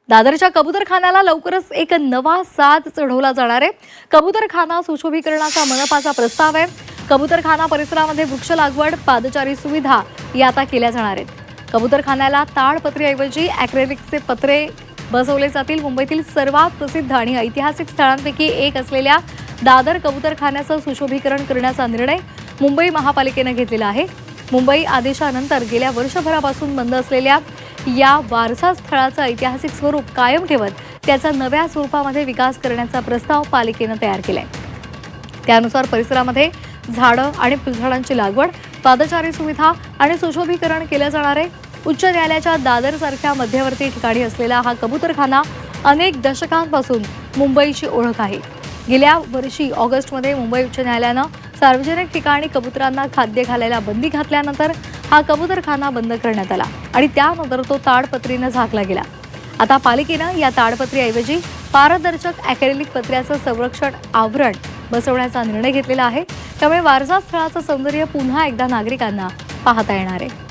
दादरच्या कबूतरखान्याला लवकरच एक नवा साज चढवला जाणार आहे। कबूतरखाना सुशोभीकरणाचा मनपाचा प्रस्ताव आहे। कबूतरखाना परिसरामध्ये वृक्ष लागवड, पादचारी सुविधा या आता केल्या जाणार आहेत। कबूतरखान्याला ताडपत्रीऐवजी ॲक्रेलिकचे पत्रे बसवले जातील। मुंबईतील सर्वात प्रसिद्ध आणि ऐतिहासिक स्थळांपैकी एक असलेल्या दादर कबूतरखान्याचं सुशोभीकरण करण्याचा निर्णय मुंबई महापालिकेने घेतलेला आहे। मुंबई आदेशानंतर गेल्या वर्षभरापासून बंद असलेल्या या वारसा स्थळाचं ऐतिहासिक स्वरूप कायम ठेवत त्याचा नव्या स्वरूपामध्ये विकास करण्याचा प्रस्ताव पालिकेने तयार केलाय। त्यानुसार परिसरामध्ये झाडं आणि फुलझाडांची लागवड, पादचारी सुविधा आणि सुशोभीकरण केले जाणार आहे। उच्च न्यायालयाच्या दादरसारख्या मध्यवर्ती ठिकाणी असलेला हा कबूतरखाना अनेक दशकांपासून मुंबईची ओळख आहे। गेल्या वर्षी ऑगस्टमध्ये मुंबई उच्च न्यायालयानं सार्वजनिक ठिकाणी कबुतरांना खाद्य घालायला बंदी घातल्यानंतर हा कबूतरखाना बंद करण्यात आला आणि त्यानंतर तो ताडपत्रीने झाकला गेला। आता पालिकेनं या ताडपत्रीऐवजी पारदर्शक ॲक्रेलिक पत्र्याचं संरक्षण आवरण बसवण्याचा निर्णय घेतलेला आहे। त्यामुळे वारसा स्थळाचं सौंदर्य पुन्हा एकदा नागरिकांना पाहता येणार आहे।